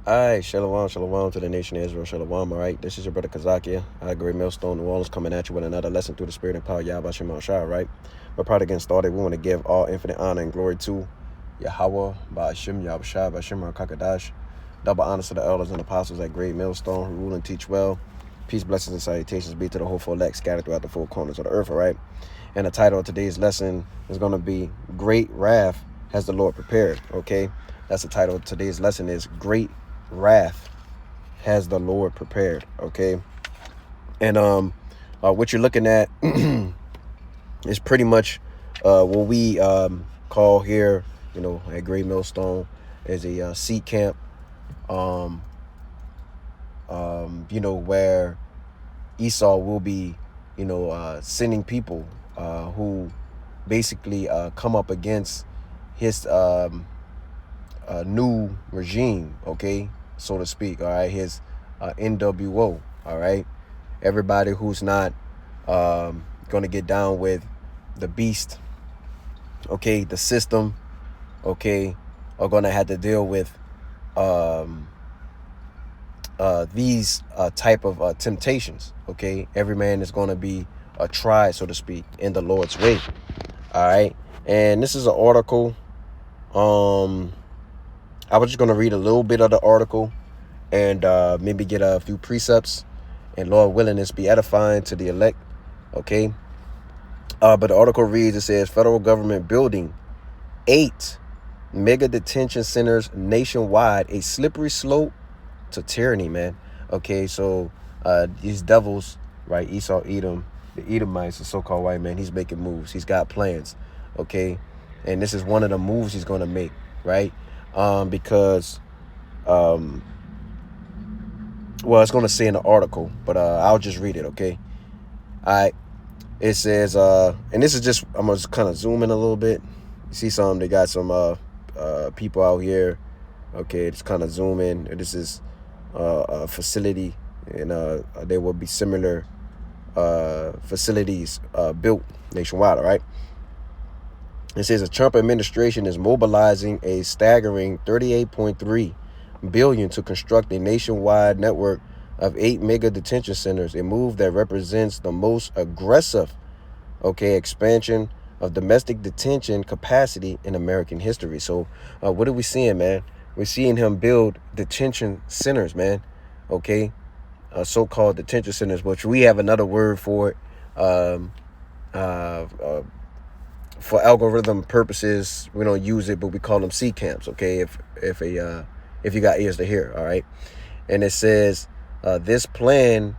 Alright, shalom, shalom to the nation of Israel, shalom, alright? This is your brother Kazakia. I agree, Millstone New Orleans coming at you with another lesson through the spirit and power of Yahweh Shem Shah, right? But prior to getting started, we want to give all infinite honor and glory to Yahweh, Ba'ashim, Yahweh Shah, Ba'ashim, Kakadash. Double honors to the elders and apostles at Great Millstone who rule and teach well. Peace, blessings, and salutations be to the hopeful elect scattered throughout the four corners of the earth, alright? And the title of today's lesson is going to be Great Wrath Has the Lord Prepared, okay? That's the title of today's lesson is Great Wrath has the Lord prepared, okay? And what you're looking at is pretty much what we call here, at Great Millstone, is a seed camp, where Esau will be, sending people who basically come up against his new regime, okay, so to speak, all right, his NWO, all right, everybody who's not going to get down with the beast, okay, the system, okay, are going to have to deal with these type of temptations, okay. Every man is going to be tried, so to speak, in the Lord's way, all right. And this is an article. I was just going to read a little bit of the article and maybe get a few precepts, and Lord willing, this be edifying to the elect, okay? But the article reads, it says, federal government building 8 mega detention centers nationwide, a slippery slope to tyranny, man. Okay, so these devils, right, Esau, Edom, the Edomites, the so-called white man, he's making moves. He's got plans, okay? And this is one of the moves he's going to make, right? Because, well, it's going to say in the article, but I'll just read it, okay? All right. It says, and this is just, I'm going to kind of zoom in a little bit. You see they got some people out here, okay? Just kind of zoom in. This is a facility, and there will be similar facilities built nationwide, all right? It says the Trump administration is mobilizing a staggering $38.3 billion to construct a nationwide network of 8 mega detention centers, a move that represents the most aggressive, expansion of domestic detention capacity in American history. So what are we seeing, man? We're seeing him build detention centers, man, okay? So-called detention centers, which we have another word for it, for algorithm purposes. We don't use it, but we call them C camps, okay? If you got ears to hear, all right? And it says this plan,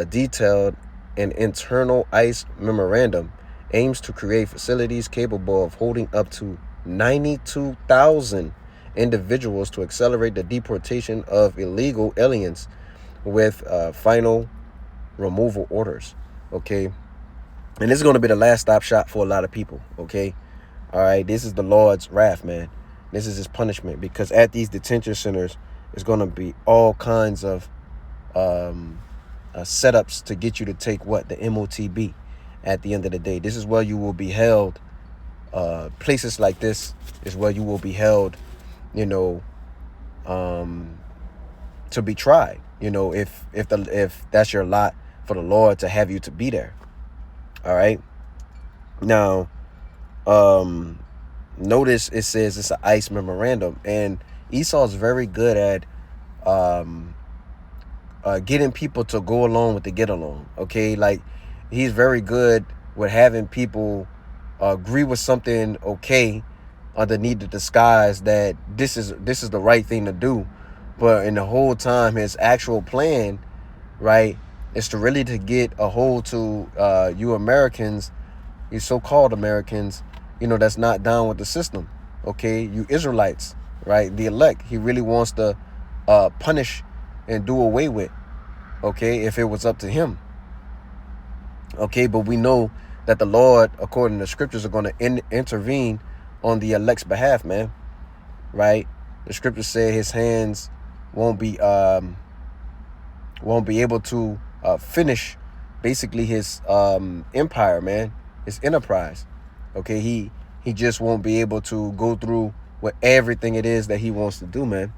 detailed an internal ICE memorandum, aims to create facilities capable of holding up to 92,000 individuals to accelerate the deportation of illegal aliens with final removal orders, okay? And this is going to be the last stop shop for a lot of people, okay? All right, this is the Lord's wrath, man. This is his punishment, because at these detention centers, it's going to be all kinds of setups to get you to take the MOTB at the end of the day. This is where you will be held. Places like this is where you will be held, to be tried, if that's your lot for the Lord to have you to be there. All right. Now, notice it says it's an ICE memorandum, and Esau's very good at getting people to go along with the get along. Okay, like he's very good with having people agree with something, okay, underneath the disguise that this is the right thing to do, but in the whole time his actual plan, right, is to really to get a hold to you Americans, you so-called Americans, that's not down with the system, okay, you Israelites, right, the elect. He really wants to punish and do away with, okay, if it was up to him, okay. But we know that the Lord, according to the scriptures, are going to intervene on the elect's behalf, man, right? The scriptures say his hands won't be able to finish basically his empire, man, his enterprise, okay. He just won't be able to go through with everything it is that he wants to do, man.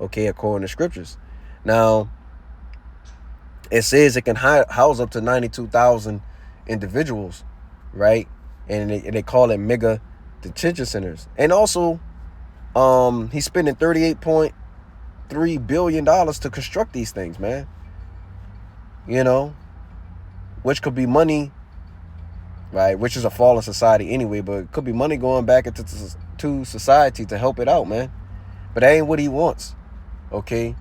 okay, according to scriptures. Now, it says it can house up to 92,000 individuals, right? And they call it mega detention centers. And also, he's spending $38.3 billion to construct these things, man. You know, which could be money, right? Which is a fallen society anyway, but it could be money going back into society to help it out, man. But that ain't what he wants, okay?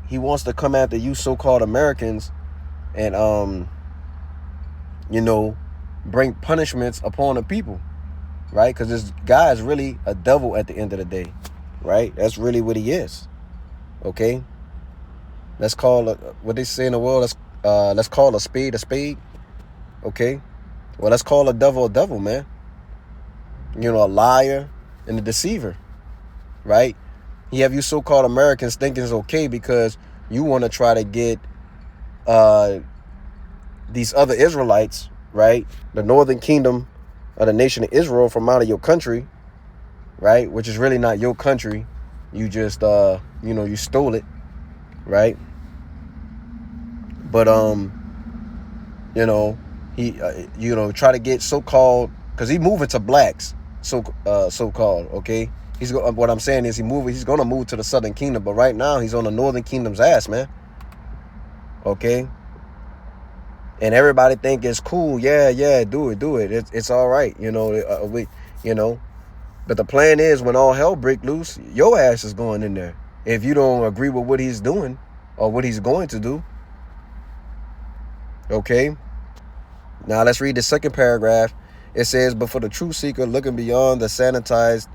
He wants to come after you so-called Americans and, you know, bring punishments upon the people, right? Because this guy is really a devil at the end of the day, right? That's really what he is, okay? Let's call it, what they say in the world, let's call a spade, okay? Well, let's call a devil, man. You know, a liar and a deceiver, right? You have you so-called Americans thinking it's okay because you want to try to get these other Israelites, right? The northern kingdom of the nation of Israel from out of your country, right? Which is really not your country. You just, you know, you stole it, right? But, you know, he, you know, try to get so-called, because he moving to blacks, so-called, okay? What I'm saying is he's going to move to the southern kingdom, but right now he's on the northern kingdom's ass, man. Okay? And everybody think it's cool. Yeah, do it. It's all right. You know, but the plan is when all hell break loose, your ass is going in there. If you don't agree with what he's doing or what he's going to do. Okay? Now let's read the second paragraph. It says, but for the truth seeker looking beyond the sanitized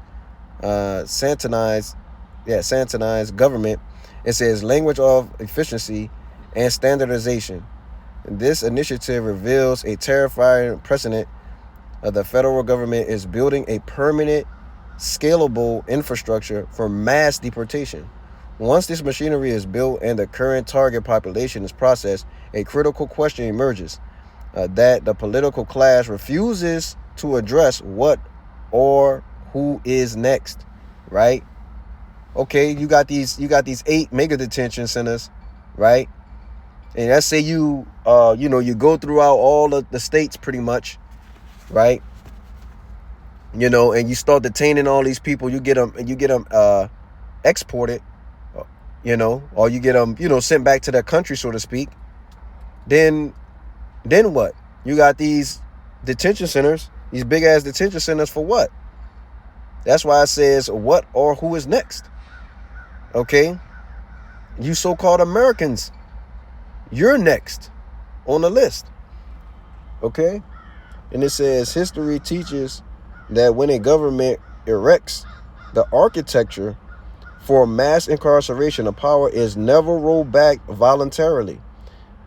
government, it says language of efficiency and standardization. This initiative reveals a terrifying precedent. The federal government is building a permanent, scalable infrastructure for mass deportation. Once this machinery is built and the current target population is processed, a critical question emerges that the political class refuses to address: what or who is next, right? Okay, you got these 8 mega detention centers, right? And let's say you you go throughout all of the states pretty much, right? You know, and you start detaining all these people. You get them exported, you know, or you get them, you know, sent back to their country, so to speak. Then what? You got these detention centers, these big ass detention centers for what? That's why it says what or who is next. Okay? You so-called Americans, you're next on the list. Okay? And it says history teaches that when a government erects the architecture for mass incarceration, the power is never rolled back voluntarily.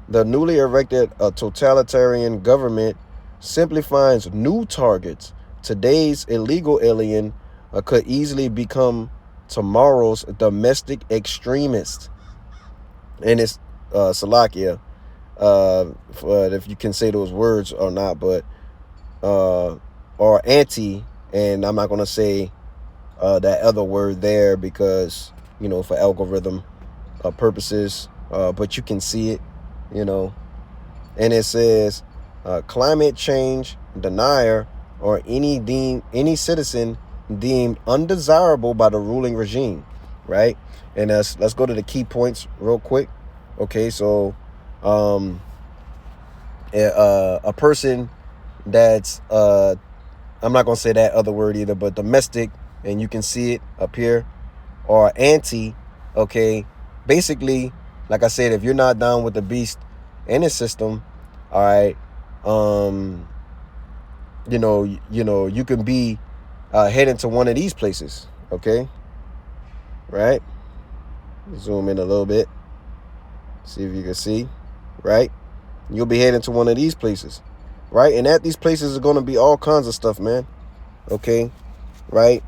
The newly erected totalitarian government simply finds new targets. Today's illegal alien could easily become tomorrow's domestic extremist. And it's Salakia, if you can say those words or not, but or anti, and I'm not going to say that other word there because, you know, for algorithm purposes, but you can see it, you know. And it says climate change denier or any citizen deemed undesirable by the ruling regime, right? And let's go to the key points real quick. Okay, so a person that's I'm not gonna say that other word either, but domestic, and you can see it up here, or anti, okay, basically, like I said, if you're not down with the beast and his system, all right, you know, you can be heading to one of these places, okay, right? Zoom in a little bit, see if you can see, right? You'll be heading to one of these places, right? And at these places are going to be all kinds of stuff, man, okay, right?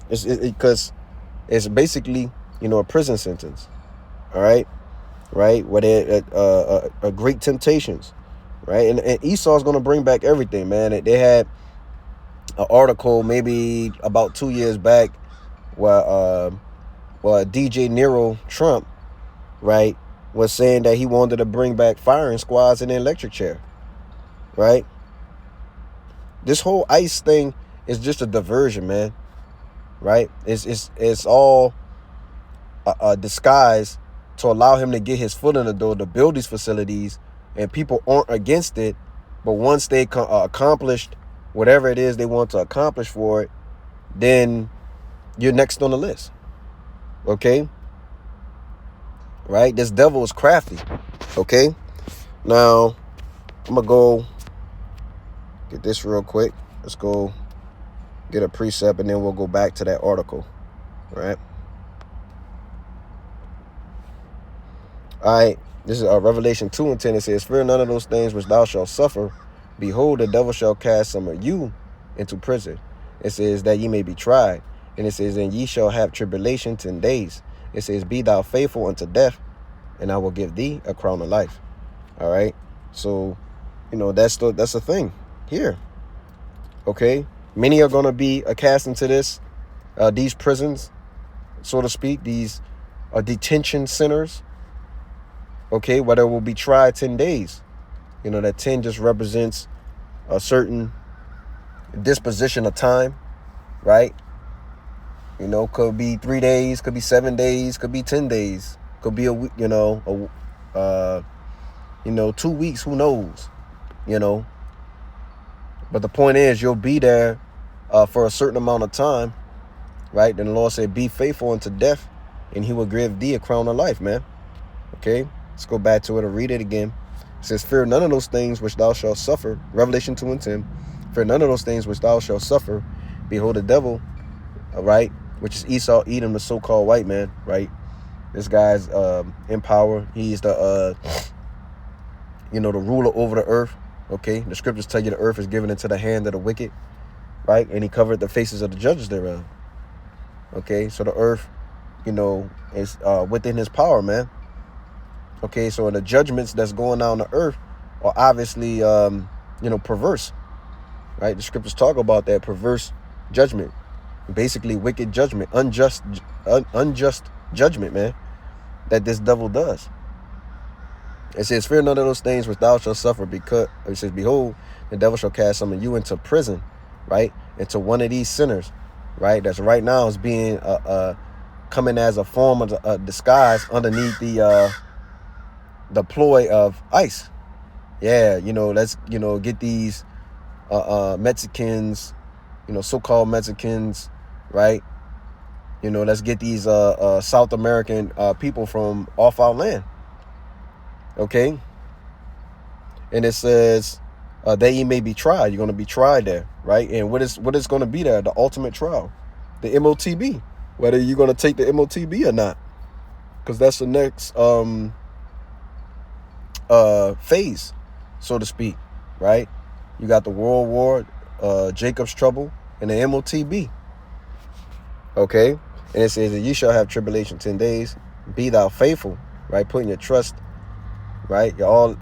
Because it's basically, you know, a prison sentence, all right, where they great temptations, right? And Esau's going to bring back everything, man. They had an article maybe about 2 years back where DJ Nero Trump, right, was saying that he wanted to bring back firing squads in the electric chair, right? This whole ICE thing is just a diversion, man, right? It's all a disguise to allow him to get his foot in the door to build these facilities, and people aren't against it. But once they accomplished whatever it is they want to accomplish for it, then you're next on the list. Okay? Right? This devil is crafty. Okay? Now, I'm going to go get this real quick. Let's go get a precept, and then we'll go back to that article. Right? All right. This is Revelation 2:10. It says, "Fear none of those things which thou shalt suffer. Behold, the devil shall cast some of you into prison." It says that ye may be tried. And it says, "And ye shall have tribulation 10 days. It says, be thou faithful unto death, and I will give thee a crown of life." All right. So, that's the thing here. Okay. Many are going to be cast into these prisons, so to speak, these detention centers. Okay. Where they will be tried 10 days. That 10 just represents a certain disposition of time, right? Could be 3 days, could be 7 days, could be 10 days, could be a week, 2 weeks, who knows, But the point is, you'll be there for a certain amount of time, right? Then the Lord said, be faithful unto death, and he will give thee a crown of life, man. Okay, let's go back to it and read it again. It says, "Fear none of those things which thou shalt suffer." Revelation 2:10. "Fear none of those things which thou shalt suffer. Behold, the devil," right, which is Esau, Edom, the so-called white man, right? This guy's in power. He's the the ruler over the earth. Okay, the scriptures tell you the earth is given into the hand of the wicked, right? And he covered the faces of the judges thereof. Okay, so the earth, is within his power, man. Okay, so the judgments that's going on the earth are obviously, perverse, right? The scriptures talk about that perverse judgment, basically wicked judgment, unjust judgment, man, that this devil does. It says, "Fear none of those things which thou shalt suffer, because," it says, "Behold, the devil shall cast some of you into prison," right? Into one of these sinners, right? That's right now is being coming as a form of a disguise underneath the ploy of ICE. Yeah, let's get these Mexicans, so-called Mexicans, right? Let's get these South American people from off our land. Okay. And it says that ye may be tried. You're going to be tried there, right? And what is going to be there? The ultimate trial, the MOTB. Whether you're going to take the MOTB or not, because that's the next phase, so to speak, right? You got the World War, Jacob's trouble, and the MOTB. Okay, and it says that you shall have tribulation 10 days. Be thou faithful, right? Putting your trust, right? You're all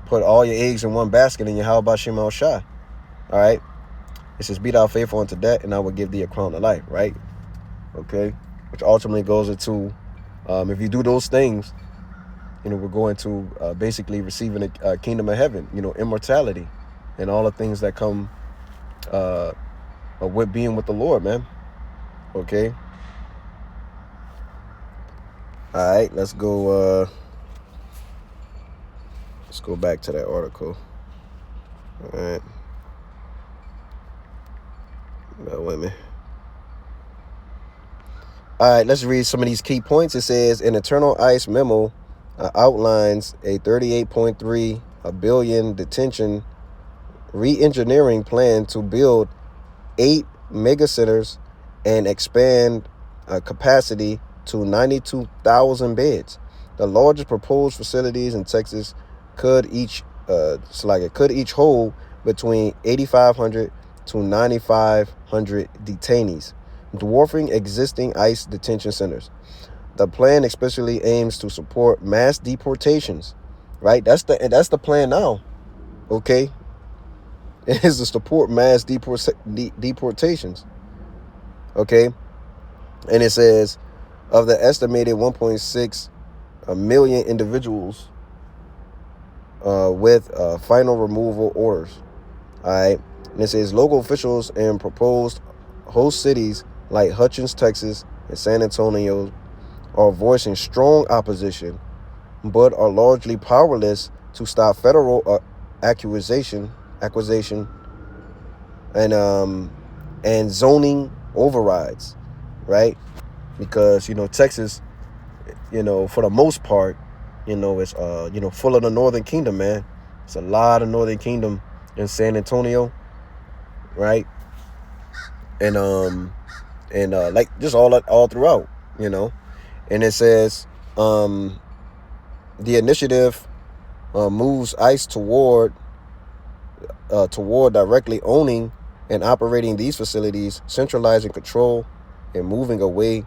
put all your eggs in one basket, and Yahweh B'Shem El Shai. All right. It says, "Be thou faithful unto death, and I will give thee a crown of life." Right. Okay. Which ultimately goes into, if you do those things, we're going to basically receiving a kingdom of heaven, immortality, and all the things that come with being with the Lord, man. Okay. All right, let's go back to that article. All right. Wait a minute. All right, let's read some of these key points. It says, "An Eternal ICE memo outlines a $38.3 billion detention re-engineering plan to build 8 mega centers and expand capacity to 92,000 beds. The largest proposed facilities in Texas could each hold between 8,500 to 9,500 detainees, dwarfing existing ICE detention centers. The plan especially aims to support mass deportations, right? That's the plan now. Okay, it is to support mass deportations. Okay, And it says, of the estimated 1.6 million individuals with final removal orders. All right. And it says local officials in proposed host cities like Hutchins, Texas, and San Antonio are voicing strong opposition, but are largely powerless to stop federal acquisition and zoning overrides, right? Because Texas, for the most part, it's full of the Northern Kingdom, man. It's a lot of Northern Kingdom in San Antonio, right? And like just all throughout, And it says the initiative moves ICE toward directly owning and operating these facilities, centralizing control and moving away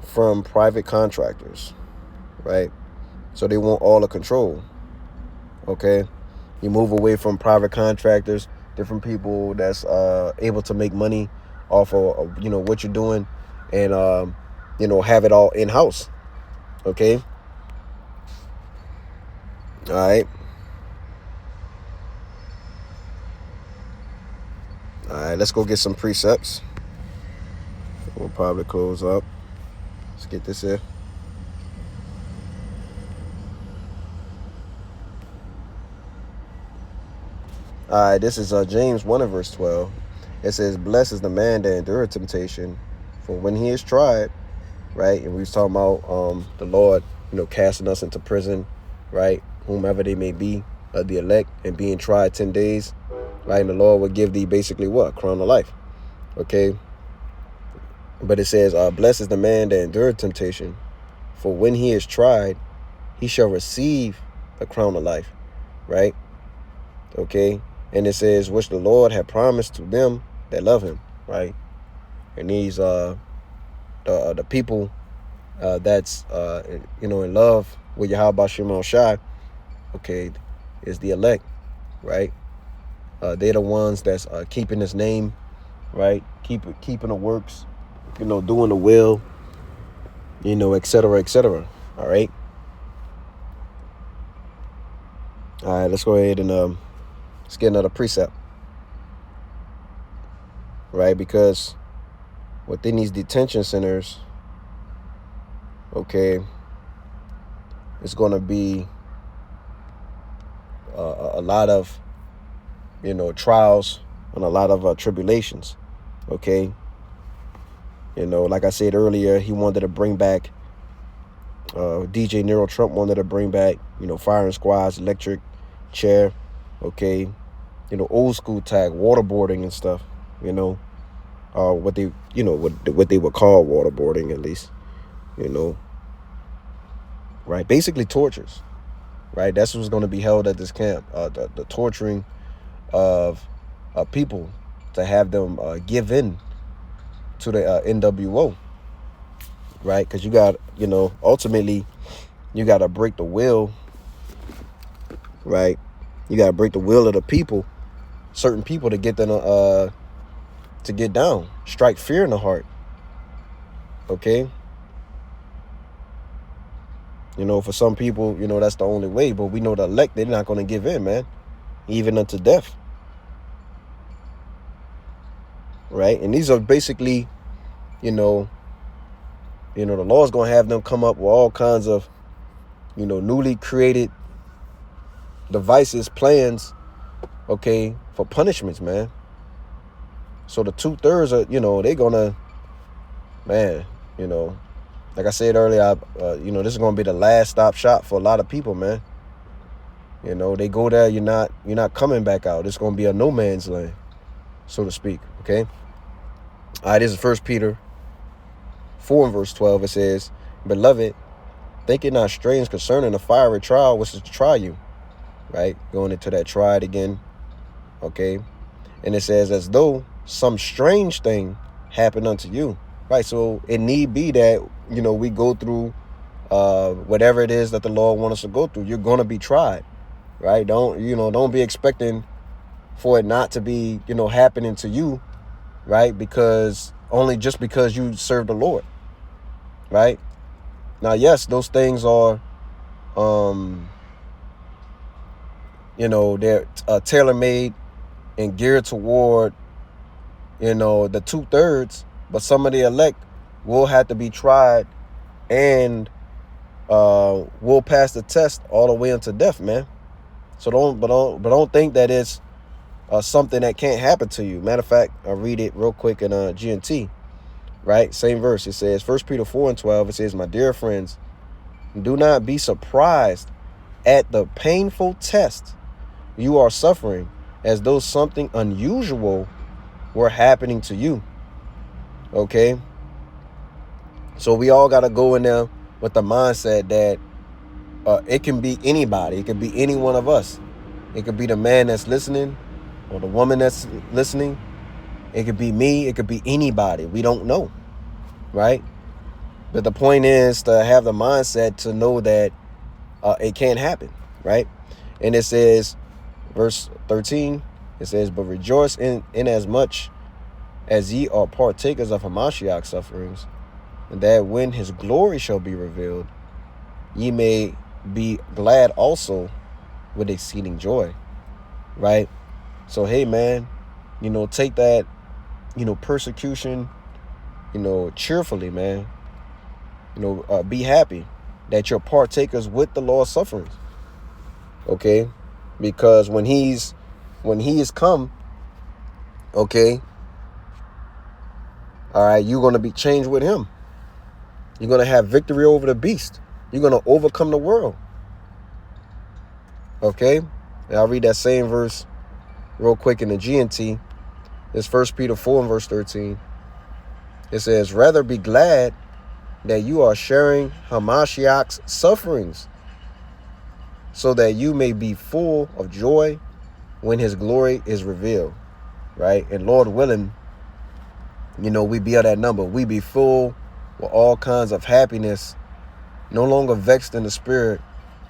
from private contractors, right? So they want all the control. Okay, you move away from private contractors, different people that's able to make money off of what you're doing, and have it all in house. Okay, all right. All right, let's go get some precepts. We'll probably close up. Let's get this here. All right, this is James 1 and verse 12. It says, blessed is the man that endureth temptation, for when he is tried, right? And we was talking about the Lord, casting us into prison, right? Whomever they may be, the elect, and being tried 10 days, right? And the Lord will give thee basically what? Crown of life, okay? But it says, blessed is the man that endureth temptation, for when he is tried, he shall receive the crown of life, right? Okay? And it says, which the Lord had promised to them that love him, right? And these the people that's in love with Yahweh Shem Shai, okay, is the elect, right? They're the ones that's keeping his name, right? Keeping the works, doing the will, et cetera, et cetera. All right. All right, let's go ahead and let's get another precept, right? Because within these detention centers, okay, it's going to be a lot of, trials and a lot of tribulations, okay? Like I said earlier, he wanted to bring back, DJ Nero Trump wanted to bring back, firing squads, electric chair, okay? Old school tag, waterboarding and stuff, what they, what they would call waterboarding at least, right? Basically tortures, right? That's what's going to be held at this camp, the torturing of people to have them give in to the NWO, right? Because you got, ultimately, you got to break the will, right? You got to break the will of the people, certain people, to get them to get down, strike fear in the heart, okay? For some people, that's the only way, but we know the elect, they're not going to give in, man, even unto death, right? And these are basically, the Lord's going to have them come up with all kinds of, newly created devices, plans, okay, for punishments, man. So the 2/3 are, they're going to, man, like I said earlier, this is going to be the last stop shop for a lot of people, man. They go there, you're not coming back out. It's going to be a no man's land, so to speak, okay? All right, this is 1 Peter 4 and verse 12. It says, beloved, think it not strange concerning the fiery trial which is to try you, right? Going into that tried again, okay? And it says, as though some strange thing happened unto you, right? So it need be that, we go through whatever it is that the Lord wants us to go through. You're going to be tried, right? Don't be expecting for it not to be, happening to you, right? Because only just because you serve the Lord, right? Now, yes, those things are, they're tailor-made and geared toward, the 2/3, but some of the elect will have to be tried and will pass the test all the way into death, man. So don't think that it's something that can't happen to you. Matter of fact, I'll read it real quick in GNT, right? Same verse. It says, 1 Peter 4:12, it says, my dear friends, do not be surprised at the painful test you are suffering, as though something unusual were happening to you. Okay? So we all got to go in there with the mindset that it can be anybody. It could be any one of us. It could be the man that's listening or the woman that's listening. It could be me. It could be anybody. We don't know, right? But the point is to have the mindset to know that it can't happen, right? And it says, verse 13, it says, but rejoice in as much as ye are partakers of Hamashiach's sufferings, and that when his glory shall be revealed, ye may be glad also with exceeding joy, right? So, hey, man, take that, persecution, cheerfully, man. Be happy that you're partakers with the Lord's sufferings, okay? Because when he is come, okay, all right, you're going to be changed with him. You're going to have victory over the beast. You're going to overcome the world. Okay? And I'll read that same verse real quick in the GNT. It's 1 Peter 4 and verse 13. It says, rather be glad that you are sharing Hamashiach's sufferings, so that you may be full of joy when his glory is revealed. Right? And Lord willing, we be at that number. We be full with all kinds of happiness, no longer vexed in the spirit,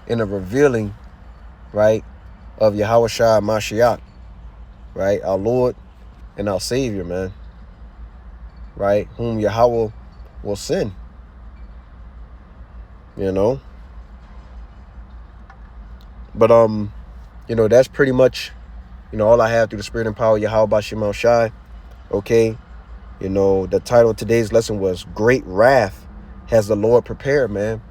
in the revealing, right, of Yahawashi Mashiach, right, our Lord and our Savior, man, right, whom Yahweh will send, But, that's pretty much, all I have through the spirit and power of Yahweh Bashim Al Shai, okay? The title of today's lesson was Great Wrath Has the Lord Prepared, man.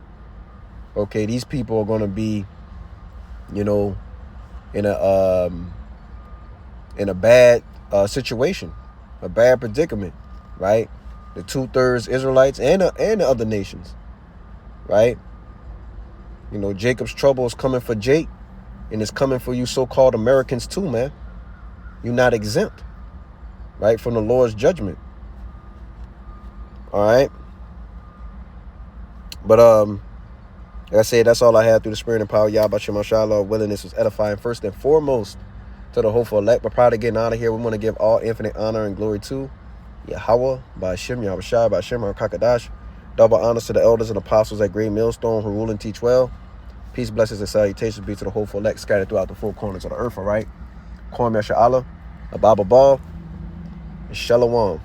Okay, these people are going to be, in a bad situation, a bad predicament, right? The 2/3 Israelites and the other nations, right? Jacob's trouble is coming for Jake, and it's coming for you so-called Americans too, man. You're not exempt, right, from the Lord's judgment. All right. But like I said, that's all I have through the spirit and power. Yahweh Shem Lord willing, this was edifying first and foremost to the hopeful elect. But prior to getting out of here, we want to give all infinite honor and glory to Yahweh, Ba'ashem, Yahweh Shai, Ba'ashem, Kakadash. Double honors to the elders and apostles at Great Millstone who rule and teach well. Peace, blessings, and salutations be to the hopeful elect scattered throughout the four corners of the earth, all right? Kwame Yasha Allah, Ababa Ball, and Shalom.